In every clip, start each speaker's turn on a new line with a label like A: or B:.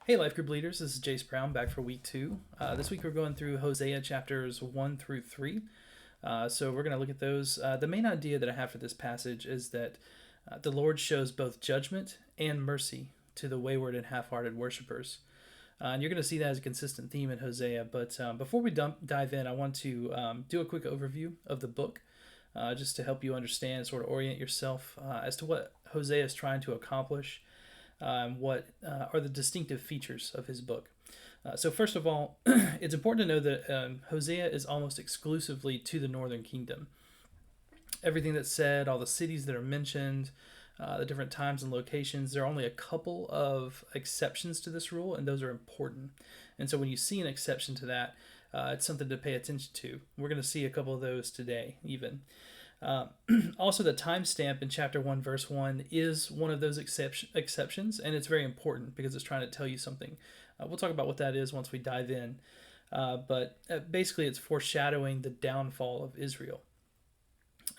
A: Hey, Life Group Leaders, this is Jace Brown back for week 2. This week we're going through Hosea chapters 1 through 3. So we're going to look at those. The main idea that I have for this passage is that the Lord shows both judgment and mercy to the wayward and half-hearted worshipers. And you're going to see that as a consistent theme in Hosea. But before we dive in, I want to do a quick overview of the book, just to help you understand, sort of orient yourself as to what Hosea is trying to accomplish. What are the distinctive features of his book. So first of all, it's important to know that Hosea is almost exclusively to the northern kingdom. Everything that's said, all the cities that are mentioned, the different times and locations, there are only a couple of exceptions to this rule, and those are important. And so when you see an exception to that, it's something to pay attention to. We're going to see a couple of those today, even. Also, the timestamp in chapter 1, verse 1 is one of those exceptions, and it's very important because it's trying to tell you something. We'll talk about what that is once we dive in. But basically, it's foreshadowing the downfall of Israel.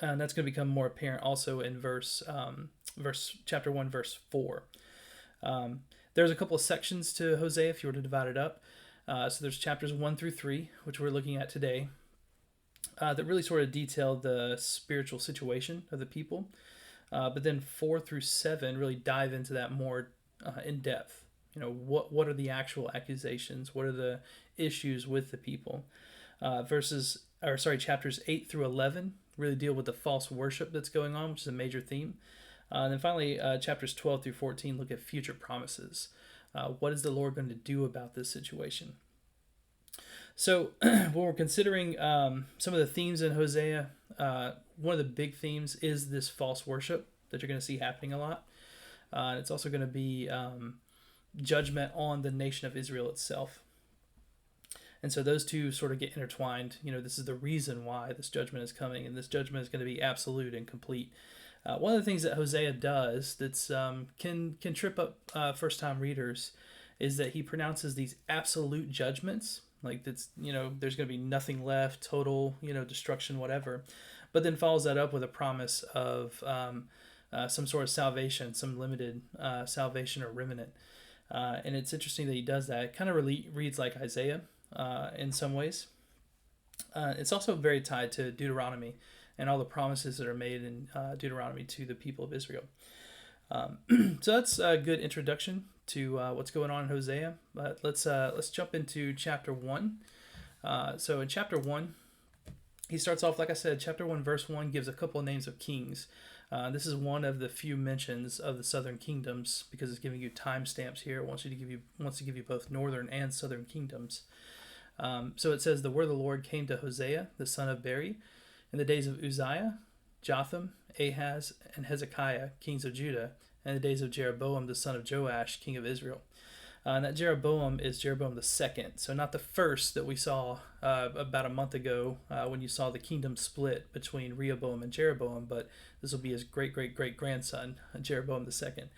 A: And that's going to become more apparent also in chapter 1, verse 4. There's a couple of sections to Hosea if you were to divide it up. So there's chapters 1 through 3, which we're looking at today. That really sort of detail the spiritual situation of the people. But then 4 through 7 really dive into that more in depth. You know, what are the actual accusations? What are the issues with the people? Chapters 8 through 11 really deal with the false worship that's going on, which is a major theme. And then finally, chapters 12 through 14 look at future promises. What is the Lord going to do about this situation? So when we're considering some of the themes in Hosea, one of the big themes is this false worship that you're going to see happening a lot. It's also going to be judgment on the nation of Israel itself. And so those two sort of get intertwined. You know, this is the reason why this judgment is coming, and this judgment is going to be absolute and complete. One of the things that Hosea does that's can trip up first-time readers is that he pronounces these absolute judgments. Like that's, there's going to be nothing left, total, destruction, whatever. But then follows that up with a promise of some sort of salvation, some limited salvation or remnant. And it's interesting that he does that. It kind of reads like Isaiah in some ways. It's also very tied to Deuteronomy and all the promises that are made in Deuteronomy to the people of Israel. So that's a good introduction to what's going on in Hosea. But let's jump into chapter 1. So in chapter 1, he starts off, like I said, chapter 1, verse 1 gives a couple of names of kings. This is one of the few mentions of the southern kingdoms because it's giving you timestamps here. It wants to give you both northern and southern kingdoms. So it says, the word of the Lord came to Hosea, the son of Beri, in the days of Uzziah, Jotham, Ahaz, and Hezekiah, kings of Judah, and the days of Jeroboam, the son of Joash, king of Israel. And that Jeroboam is Jeroboam the second, so not the first that we saw about a month ago when you saw the kingdom split between Rehoboam and Jeroboam, but this will be his great-great-great-grandson, Jeroboam the second.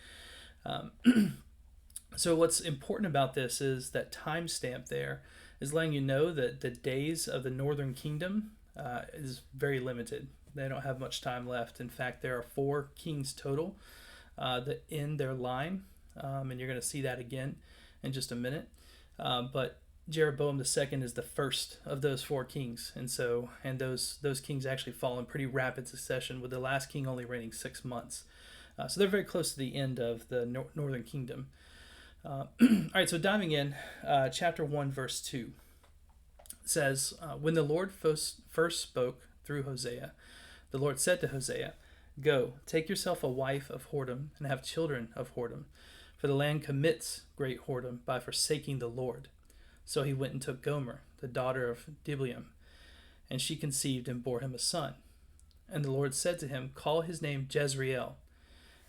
A: So what's important about this is that timestamp there is letting you know that the days of the northern kingdom is very limited. They don't have much time left. In fact, there are 4 kings total that end their line, and you're going to see that again in just a minute. But Jeroboam the second is the first of those 4 kings, and those kings actually fall in pretty rapid succession, with the last king only reigning 6 months. So they're very close to the end of the northern kingdom. All right, so diving in, chapter 1, verse 2 says, when the Lord first spoke through Hosea, the Lord said to Hosea, "Go, take yourself a wife of whoredom and have children of whoredom, for the land commits great whoredom by forsaking the Lord." So he went and took Gomer, the daughter of Diblaim, and she conceived and bore him a son. And the Lord said to him, "Call his name Jezreel,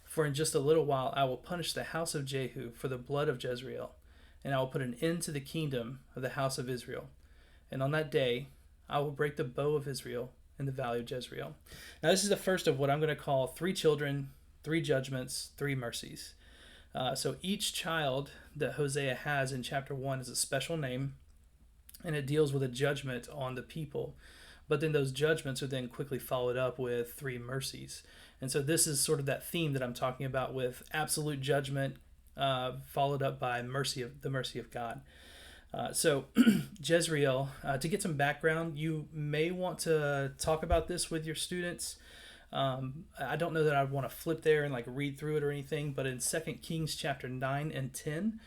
A: for in just a little while I will punish the house of Jehu for the blood of Jezreel, and I will put an end to the kingdom of the house of Israel. And on that day I will break the bow of Israel in the valley of Jezreel." Now this is the first of what I'm going to call 3 children, 3 judgments, 3 mercies. So each child that Hosea has in chapter 1 is a special name, and it deals with a judgment on the people. But then those judgments are then quickly followed up with 3 mercies. And so this is sort of that theme that I'm talking about, with absolute judgment followed up by the mercy of God. So Jezreel, to get some background, you may want to talk about this with your students. I don't know that I'd want to flip there and like read through it or anything, but in 2 Kings chapter 9 and 10,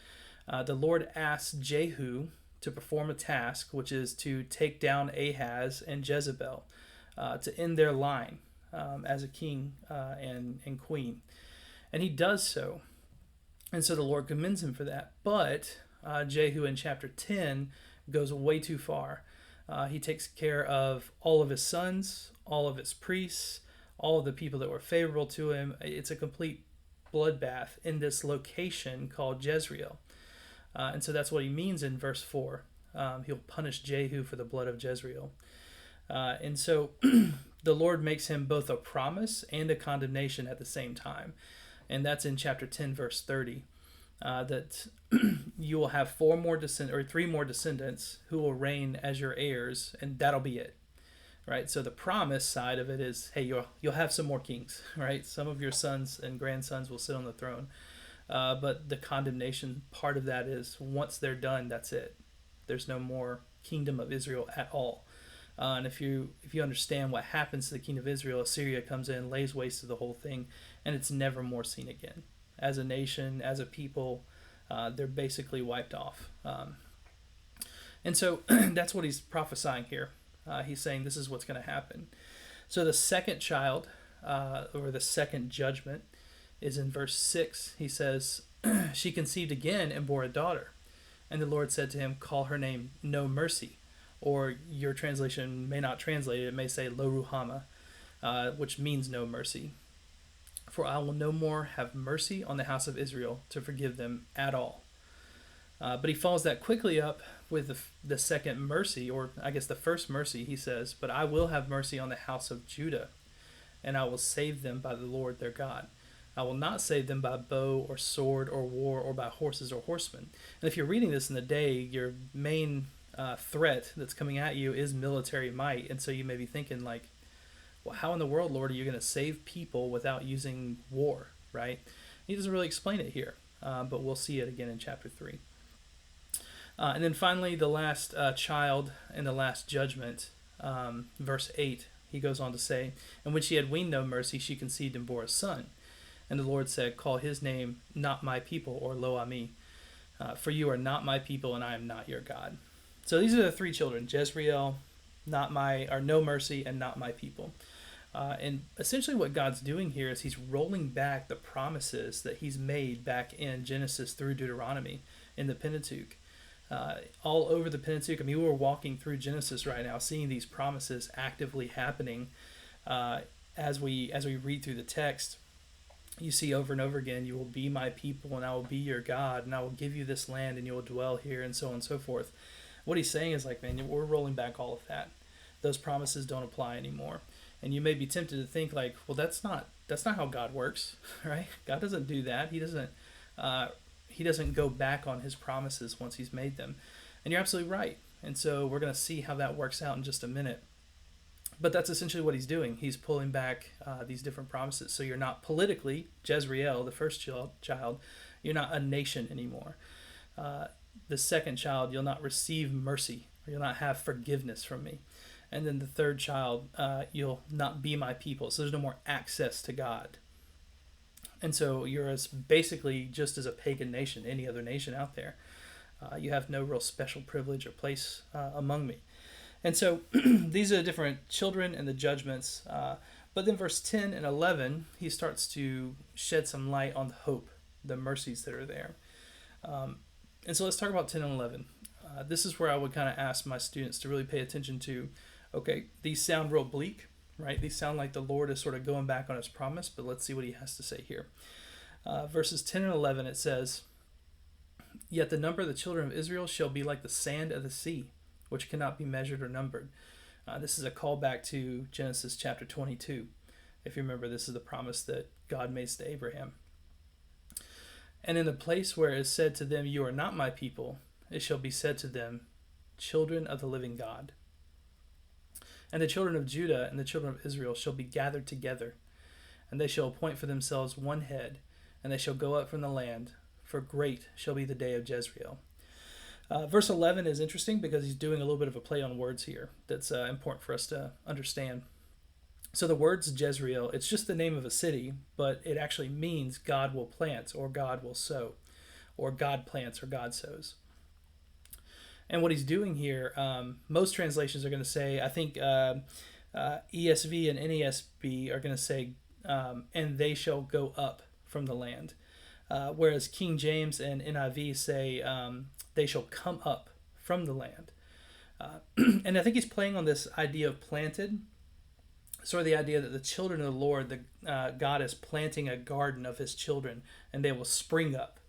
A: the Lord asks Jehu to perform a task, which is to take down Ahaz and Jezebel, to end their line as a king and queen. And he does so. And so the Lord commends him for that. But Jehu in chapter 10 goes way too far. He takes care of all of his sons, all of his priests, all of the people that were favorable to him. It's a complete bloodbath in this location called Jezreel. And so that's what he means in verse 4. He'll punish Jehu for the blood of Jezreel. And so the Lord makes him both a promise and a condemnation at the same time. And that's in chapter 10, verse 30. That you will have three more descendants who will reign as your heirs, and that'll be it, right? So the promise side of it is, hey, you'll have some more kings, right? Some of your sons and grandsons will sit on the throne, but the condemnation part of that is once they're done, that's it. There's no more kingdom of Israel at all. And if you understand what happens to the kingdom of Israel, Assyria comes in, lays waste to the whole thing, and it's never more seen again. As a nation, as a people, they're basically wiped off. And so that's what he's prophesying here. He's saying this is what's going to happen. So the second child, or the second judgment, is in verse 6. He says, she conceived again and bore a daughter. And the Lord said to him, call her name No Mercy. Or your translation may not translate it. It may say Lo Ruhama, which means no mercy. For I will no more have mercy on the house of Israel to forgive them at all. But he follows that quickly up with the second mercy, or I guess the first mercy. He says, but I will have mercy on the house of Judah, and I will save them by the Lord their God. I will not save them by bow or sword or war or by horses or horsemen. And if you're reading this in the day, your main threat that's coming at you is military might. And so you may be thinking like, well, how in the world, Lord, are you going to save people without using war, right? He doesn't really explain it here, but we'll see it again in chapter 3. And then finally, the last child in the last judgment, verse 8, he goes on to say, and when she had weaned no mercy, she conceived and bore a son. And the Lord said, call his name Not My People, or Lo Ami, for you are not my people, and I am not your God. So these are the three children: Jezreel, No Mercy, and Not My People. And essentially what God's doing here is he's rolling back the promises that he's made back in Genesis through Deuteronomy in the Pentateuch. All over the Pentateuch. I mean, we're walking through Genesis right now, seeing these promises actively happening as we read through the text. You see over and over again, you will be my people, and I will be your God, and I will give you this land, and you will dwell here, and so on and so forth. What he's saying is like, man, we're rolling back all of that. Those promises don't apply anymore. And you may be tempted to think like, well, that's not how God works, right? God doesn't do that. He doesn't go back on his promises once he's made them. And you're absolutely right. And so we're going to see how that works out in just a minute. But that's essentially what he's doing. He's pulling back these different promises. So you're not politically, Jezreel, the first child, you're not a nation anymore. The second child, you'll not receive mercy, or you'll not have forgiveness from me. And then the third child, you'll not be my people. So there's no more access to God. And so you're basically just as a pagan nation, any other nation out there. You have no real special privilege or place among me. And so these are the different children and the judgments. But then verse 10 and 11, he starts to shed some light on the hope, the mercies that are there. And so let's talk about 10 and 11. This is where I would kind of ask my students to really pay attention to, okay, these sound real bleak, right? These sound like the Lord is sort of going back on his promise, but let's see what he has to say here. Verses 10 and 11, it says, yet the number of the children of Israel shall be like the sand of the sea, which cannot be measured or numbered. This is a callback to Genesis chapter 22. If you remember, this is the promise that God makes to Abraham. And in the place where it is said to them, you are not my people, it shall be said to them, children of the living God. And the children of Judah and the children of Israel shall be gathered together, and they shall appoint for themselves one head, and they shall go up from the land, for great shall be the day of Jezreel. Verse 11 is interesting because he's doing a little bit of a play on words here that's important for us to understand. So the words Jezreel, it's just the name of a city, but it actually means God will plant or God will sow, or God plants or God sows. And what he's doing here, most translations are going to say, I think ESV and NESB are going to say, and they shall go up from the land. Whereas King James and NIV say, they shall come up from the land. And I think he's playing on this idea of planted, sort of the idea that the children of the Lord, God is planting a garden of his children, and they will spring up.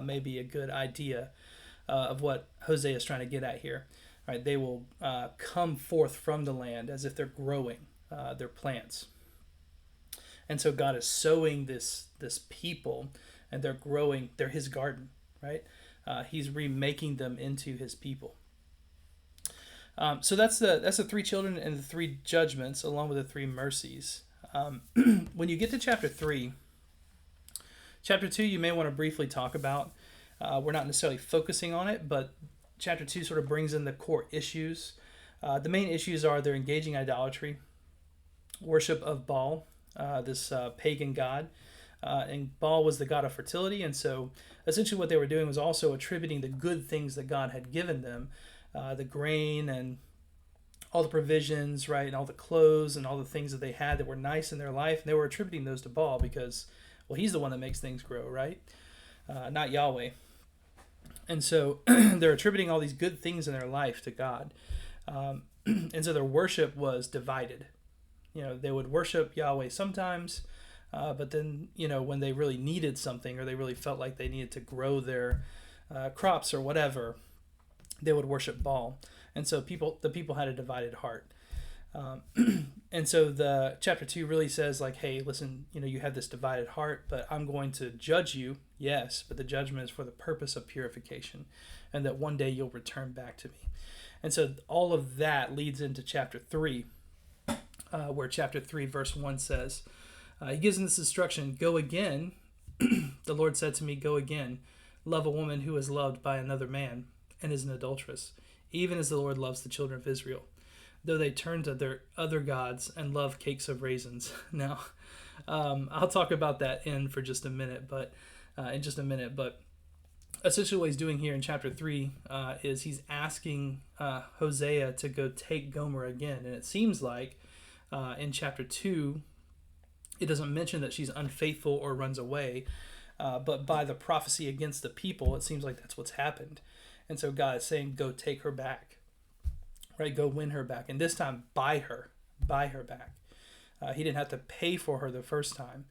A: Maybe a good idea of what Hosea is trying to get at here. Right? They will come forth from the land as if they're growing their plants. And so God is sowing this people, and they're growing. They're his garden, right? He's remaking them into his people. So that's the three children and the three judgments, along with the three mercies. When you get to chapter 3, chapter 2, you may want to briefly talk about. We're not necessarily focusing on it, but chapter 2 sort of brings in the core issues. The main issues are they're engaging idolatry, worship of Baal, this pagan god. And Baal was the god of fertility, and so essentially what they were doing was also attributing the good things that God had given them, the grain and all the provisions, right, and all the clothes and all the things that they had that were nice in their life. And they were attributing those to Baal because, well, he's the one that makes things grow, right? Not Yahweh. And so they're attributing all these good things in their life to God. And so their worship was divided. You know, they would worship Yahweh sometimes, but then, you know, when they really needed something or they really felt like they needed to grow their crops or whatever, they would worship Baal. And so the people had a divided heart. And so the chapter 2 really says, like, hey, listen, you know, you have this divided heart, but I'm going to judge you, yes, but the judgment is for the purpose of purification, and that one day you'll return back to me. And so all of that leads into chapter 3, where chapter 3 verse 1 says, he gives them this instruction, go again. The Lord said to me, go again, love a woman who is loved by another man and is an adulteress, even as the Lord loves the children of Israel, though they turn to their other gods and love cakes of raisins. Now, I'll talk about that in just a minute, but essentially what he's doing here in chapter 3 is he's asking Hosea to go take Gomer again. And it seems like in chapter 2, it doesn't mention that she's unfaithful or runs away, but by the prophecy against the people, it seems like that's what's happened. And so God is saying, go take her back, right? Go win her back. And this time, buy her back. He didn't have to pay for her the first time,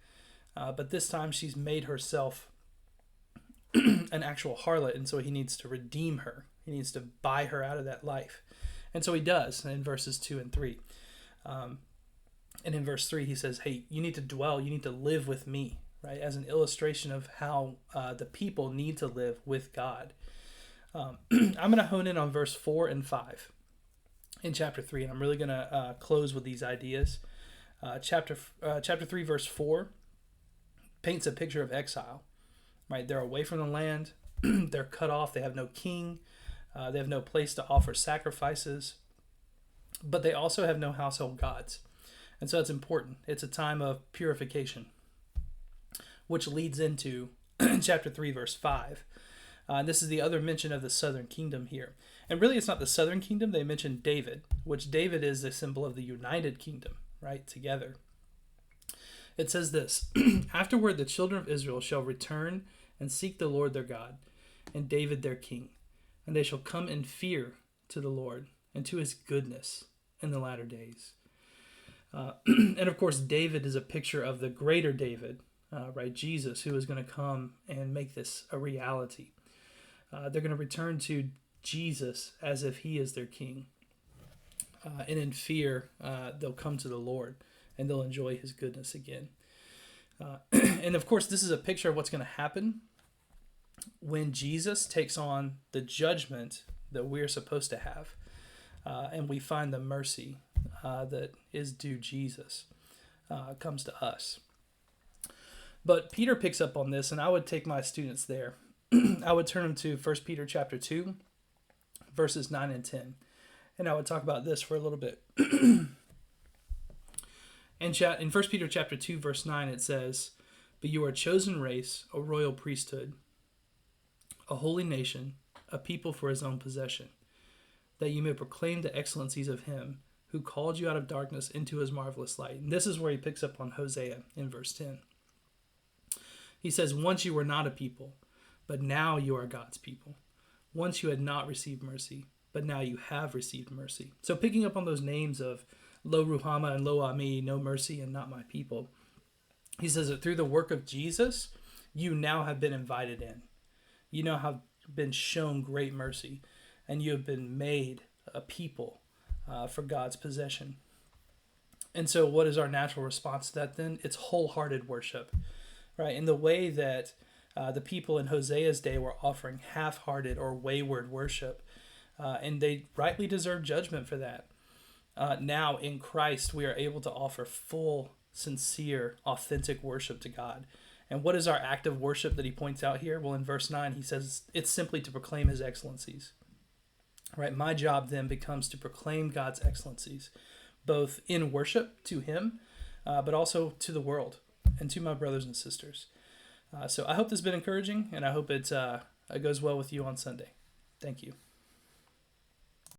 A: but this time she's made herself an actual harlot, and so he needs to redeem her. He needs to buy her out of that life. And so he does in verses 2 and 3. And in verse 3, he says, hey, you need to dwell, you need to live with me, right? As an illustration of how the people need to live with God. I'm going to hone in on verse 4 and 5 in chapter 3, and I'm really going to close with these ideas. Chapter 3, verse 4 paints a picture of exile, right? They're away from the land. They're cut off. They have no king. They have no place to offer sacrifices, but they also have no household gods. And so that's important. It's a time of purification, which leads into chapter 3, verse 5. This is the other mention of the southern kingdom here. And really, it's not the southern kingdom. They mention David, which David is the symbol of the united kingdom, right, together. It says this, afterward the children of Israel shall return and seek the Lord their God, and David their king. And they shall come in fear to the Lord and to his goodness in the latter days. And of course, David is a picture of the greater David, right? Jesus, who is going to come and make this a reality. They're going to return to Jesus as if he is their king. And in fear, they'll come to the Lord and they'll enjoy his goodness again. And of course, this is a picture of what's going to happen when Jesus takes on the judgment that we're supposed to have. And we find the mercy that is due Jesus comes to us. But Peter picks up on this, and I would take my students there. I would turn them to 1 Peter chapter 2, verses 9 and 10. And I would talk about this for a little bit. In 1 Peter chapter 2, verse 9, it says, "But you are a chosen race, a royal priesthood, a holy nation, a people for his own possession, that you may proclaim the excellencies of him who called you out of darkness into his marvelous light." And this is where he picks up on Hosea in verse 10. He says, "Once you were not a people, but now you are God's people. Once you had not received mercy, but now you have received mercy." So picking up on those names of Lo Ruhama and Lo Ami, no mercy and not my people, he says that through the work of Jesus, you now have been invited in. You now have been shown great mercy, and you have been made a people for God's possession. And so what is our natural response to that then? It's wholehearted worship, right? In the way that the people in Hosea's day were offering half-hearted or wayward worship, and they rightly deserve judgment for that. Now in Christ, we are able to offer full, sincere, authentic worship to God. And what is our act of worship that he points out here? Well, in verse 9, he says it's simply to proclaim his excellencies. Right? My job then becomes to proclaim God's excellencies, both in worship to him, but also to the world and to my brothers and sisters. So I hope this has been encouraging, and I hope it goes well with you on Sunday. Thank you.